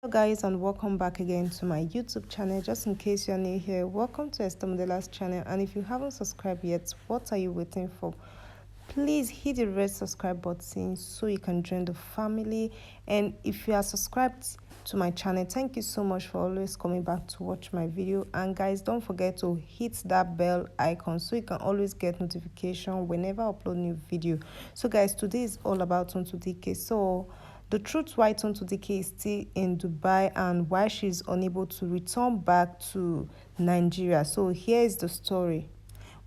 Hello guys, and welcome back again to my YouTube channel. Just in case you're new here, welcome to Esther Modela's channel, and if you haven't subscribed yet, what are you waiting for? Please hit the red subscribe button so you can join the family. And if you are subscribed to my channel, thank you so much for always coming back to watch my video. And guys, don't forget to hit that bell icon so you can always get notification whenever I upload new video. So guys, today is all about Tonto Dikeh. So the truth why Tonto Dikeh is still in Dubai and why she's unable to return back to Nigeria. So here is the story.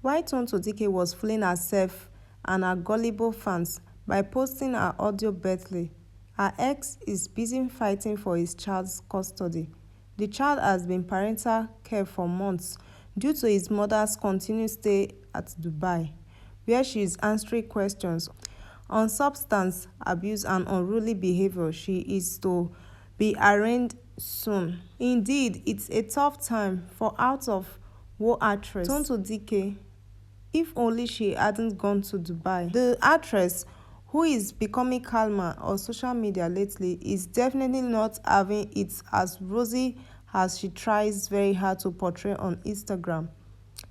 Why Tonto Dikeh was fooling herself and her gullible fans by posting her audio birthday. Her ex is busy fighting for his child's custody. The child has been parental care for months due to his mother's continued stay at Dubai, where she is answering questions on substance abuse and unruly behavior. She is to be arraigned soon. Indeed, it's a tough time for out-of-war actress Tonto Dikeh. If only she hadn't gone to Dubai. The actress, who is becoming calmer on social media lately, is definitely not having it as rosy as she tries very hard to portray on Instagram.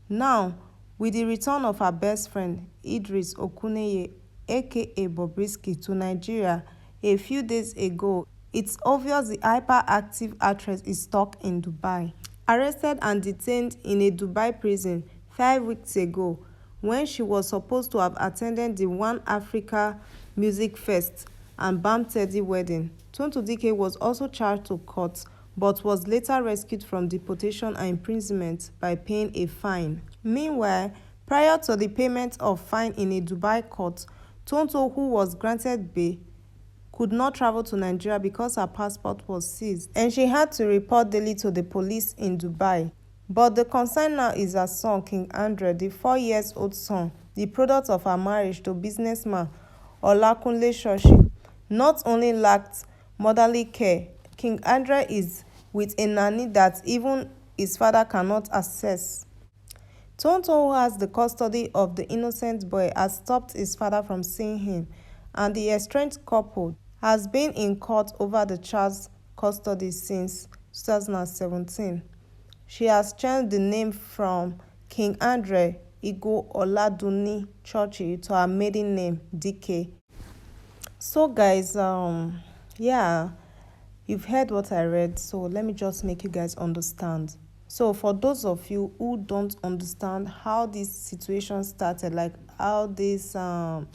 Now, with the return of her best friend Idris Okuneye, aka Bobrisky, to Nigeria a few days ago, it's obvious the hyperactive actress is stuck in Dubai. Arrested and detained in a Dubai prison 5 weeks ago, when she was supposed to have attended the One Africa Music Fest and Bam Teddy wedding, Tonto Dikeh was also charged to court but was later rescued from deportation and imprisonment by paying a fine. Meanwhile, prior to the payment of fine in a Dubai court, Tonto, who was granted bail, could not travel to Nigeria because her passport was seized and she had to report daily to the police in Dubai. But the concern now is her son, King Andre, the 4-year-old son, the product of her marriage to businessman Olakunle Shoshi. Not only lacked motherly care, King Andre is with a nanny that even his father cannot access. Tonto, who has the custody of the innocent boy, has stopped his father from seeing him, and the estranged couple has been in court over the child's custody since 2017. She has changed the name from King Andre Igo Oladuni Churchy to her maiden name Dikeh. So guys, yeah, you've heard what I read, so let me just make you guys understand. So for those of you who don't understand how this situation started, like how this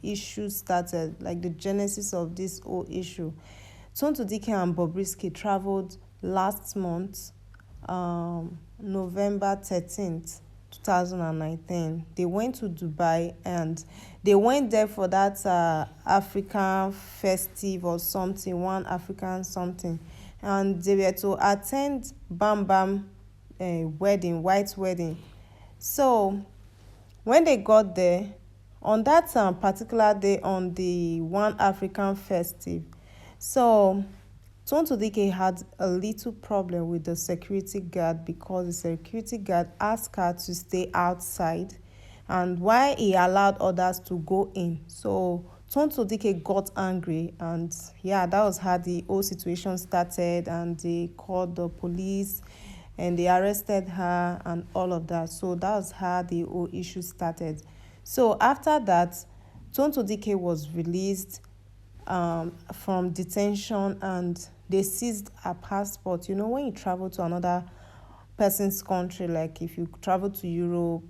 issue started, like the genesis of this whole issue, Tonto Dikeh and Bobrisky traveled last month, November 13th, 2019. They went to Dubai and they went there for that African festive or something, one African something, and they were to attend Bam Bam wedding, white wedding. So when they got there, on that particular day, on the one African festive, so Tonto Dikeh had a little problem with the security guard because the security guard asked her to stay outside and why he allowed others to go in. So Tonto Dikeh got angry, and yeah, that was how the whole situation started, and they called the police and they arrested her and all of that. So that was how the whole issue started. So after that, Tonto Dikeh was released from detention and they seized her passport. You know, when you travel to another person's country, like if you travel to Europe,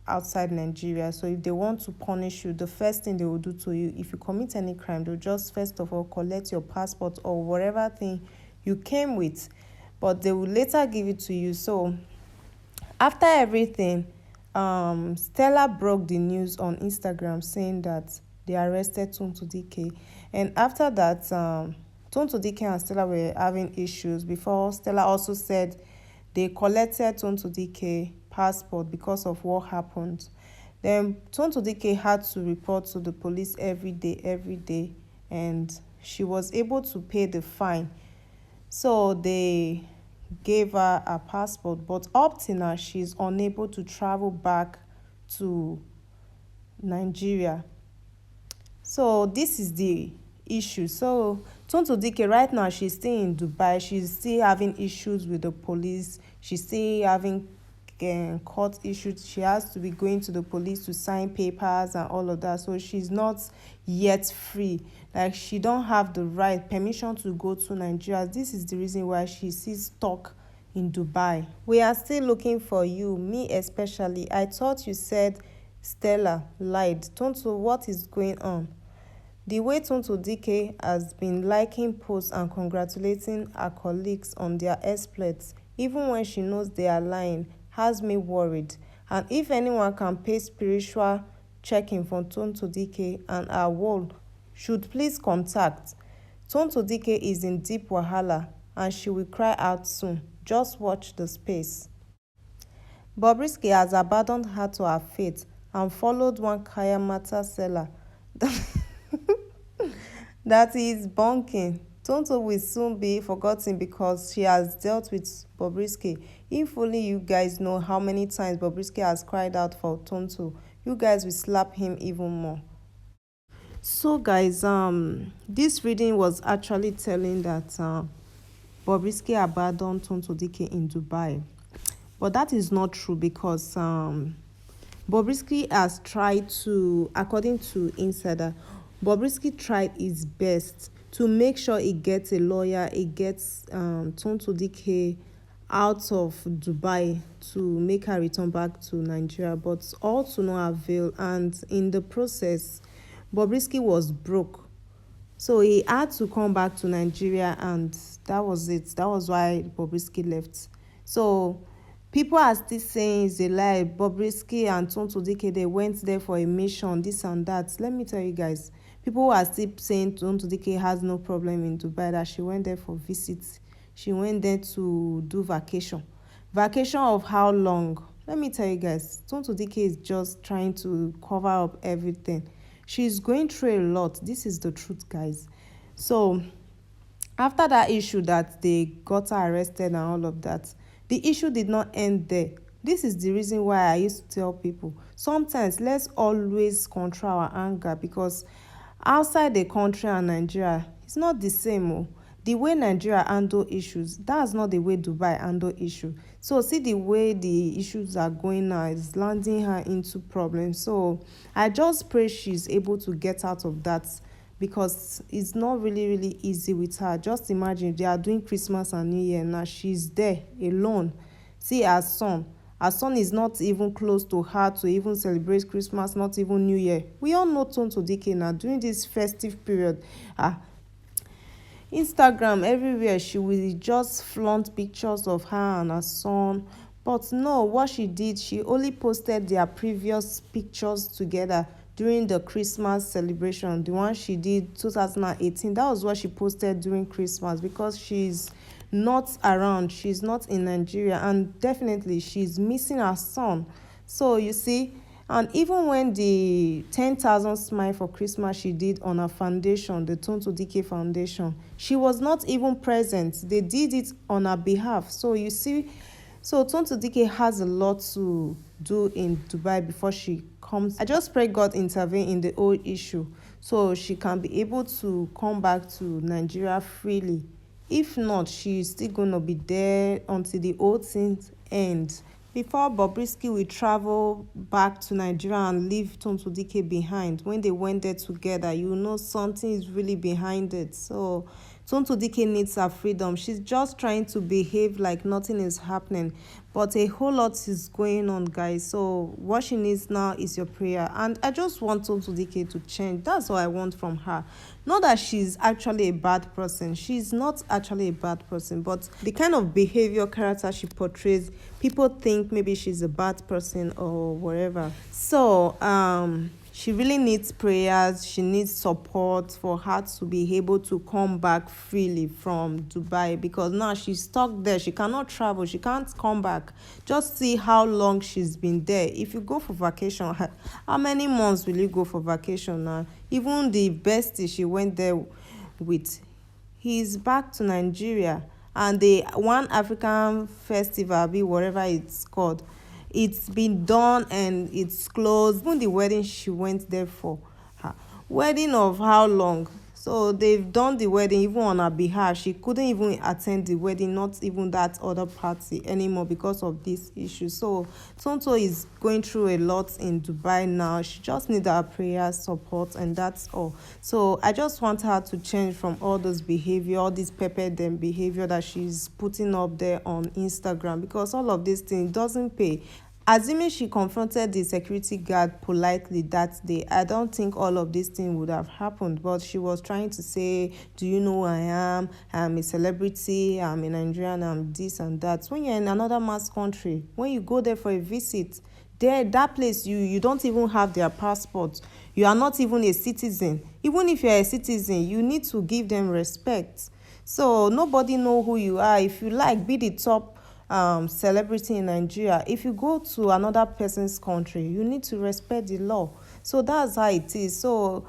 outside Nigeria, so if they want to punish you, the first thing they will do to you, if you commit any crime, they'll just first of all collect your passport or whatever thing you came with, but they will later give it to you. So after everything, Stella broke the news on Instagram saying that they arrested Tonto Dikeh. And after that, Tonto Dikeh and Stella were having issues before Stella also said they collected Tonto Dikeh passport because of what happened. Then Tonto Dikeh had to report to the police every day, and she was able to pay the fine. So they gave her a passport, but up till now she's unable to travel back to Nigeria. So this is the issue. So Tonto Dikeh right now, she's still in Dubai. She's still having issues with the police. She's still having court issues. She has to be going to the police to sign papers and all of that. So she's not yet free. Like, she don't have the right permission to go to Nigeria. This is the reason why she's still stuck in Dubai. We are still looking for you, me especially. I thought you said Stella lied. Tonto, what is going on? The way Tonto Dikeh has been liking posts and congratulating her colleagues on their exploits, even when she knows they are lying, has me worried. And if anyone can pay spiritual checking for Tonto Dikeh and her world, should please contact. Tonto Dikeh is in deep wahala and she will cry out soon. Just watch the space. Bobrisky has abandoned her to her fate and followed one Kaya Mata seller that he is bunking. Tonto will soon be forgotten because she has dealt with Bobrisky. If only you guys know how many times Bobrisky has cried out for Tonto, you guys will slap him even more. So guys, this reading was actually telling that Bobrisky abandoned Tonto Dikeh in Dubai. But that is not true because Bobrisky has tried to, according to Insider, Bobrisky tried his best to make sure he gets a lawyer, he gets Tonto Dikeh out of Dubai to make her return back to Nigeria, but all to no avail. And in the process, Bobrisky was broke. So he had to come back to Nigeria, and that was it. That was why Bobrisky left. So people are still saying it's a lie. Bobrisky and Tonto Dikeh, they went there for a mission, this and that. Let me tell you guys, people are still saying Tonto Dikeh has no problem in Dubai, that she went there for visits. She went there to do vacation. Vacation of how long? Let me tell you guys, Tonto Dikeh is just trying to cover up everything. She's going through a lot. This is the truth, guys. So after that issue that they got her arrested and all of that, the issue did not end there. This is the reason why I used to tell people, sometimes let's always control our anger, because outside the country and Nigeria, it's not the same. Oh. The way Nigeria handle issues, that's not the way Dubai handle issue. So see the way the issues are going now, is landing her into problems. So I just pray she's able to get out of that, because it's not really easy with her. Just imagine, they are doing Christmas and New Year now, she's there alone. See her son. Her son is not even close to her to even celebrate Christmas, not even New Year. We all know Tonto Dikeh now, during this festive period. Instagram, everywhere, she will just flaunt pictures of her and her son. But no, what she did, she only posted their previous pictures together during the Christmas celebration, the one she did 2018. That was what she posted during Christmas, because she's not around, she's not in Nigeria, and definitely she's missing her son. So you see, and even when the 10,000 smile for Christmas she did on her foundation, the Tonto Dikeh Foundation, she was not even present. They did it on her behalf. So you see, so Tonto Dikeh has a lot to do in Dubai before she comes. I just pray God intervene in the whole issue so she can be able to come back to Nigeria freely. If not, she's still going to be there until the whole thing ends. Before Bobrisky will travel back to Nigeria and leave Tonto Dikeh behind, when they went there together, you know something is really behind it. So Tonto Dikeh needs her freedom. She's just trying to behave like nothing is happening, but a whole lot is going on, guys. So what she needs now is your prayer. And I just want Tonto Dikeh to change. That's what I want from her. Not that she's actually a bad person. She's not actually a bad person, but the kind of behavior, character she portrays, people think maybe she's a bad person or whatever. So she really needs prayers. She needs support for her to be able to come back freely from Dubai, because now she's stuck there. She cannot travel. She can't come back. Just see how long she's been there. If you go for vacation, how many months will you go for vacation now? Even the bestie she went there with, he's back to Nigeria. And the one African festival, be whatever it's called, it's been done and it's closed. Even the wedding she went there for, her wedding of how long? So they've done the wedding even on her behalf. She couldn't even attend the wedding, not even that other party anymore because of this issue. So Tonto is going through a lot in Dubai now. She just needs our prayer support, and that's all. So I just want her to change from all those behavior, all this pepper them behavior that she's putting up there on Instagram, because all of these things doesn't pay. Assuming she confronted the security guard politely that day, I don't think all of this thing would have happened. But she was trying to say, do you know who I am? I'm a celebrity, I'm a Nigerian, I'm this and that. When you're in another man's country, when you go there for a visit, there, that place, you don't even have their passport. You are not even a citizen. Even if you're a citizen, you need to give them respect. So nobody know who you are. If you like, be the top celebrity in Nigeria. If you go to another person's country, you need to respect the law. So that's how it is. So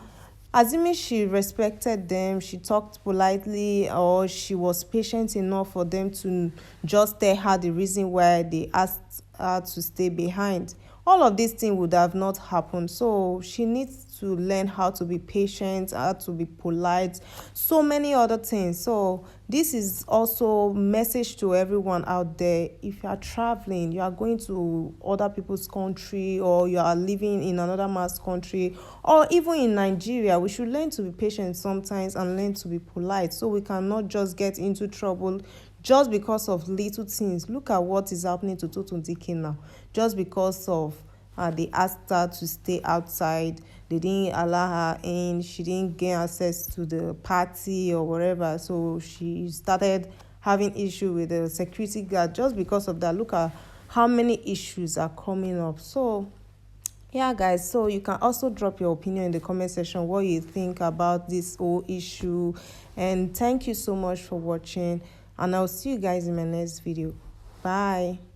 assuming she respected them, she talked politely, or she was patient enough for them to just tell her the reason why they asked her to stay behind, all of these things would have not happened. So she needs to learn how to be patient, how to be polite, so many other things. So this is also message to everyone out there. If you are traveling, you are going to other people's country, or you are living in another man's country, or even in Nigeria, we should learn to be patient sometimes and learn to be polite, so we cannot just get into trouble just because of little things. Look at what is happening to Tonto Dikeh now, just because of they asked her to stay outside. They didn't allow her in. She didn't gain access to the party or whatever. So she started having issue with the security guard just because of that. Look at how many issues are coming up. So yeah, guys, so you can also drop your opinion in the comment section, what you think about this whole issue. And thank you so much for watching, and I'll see you guys in my next video. Bye.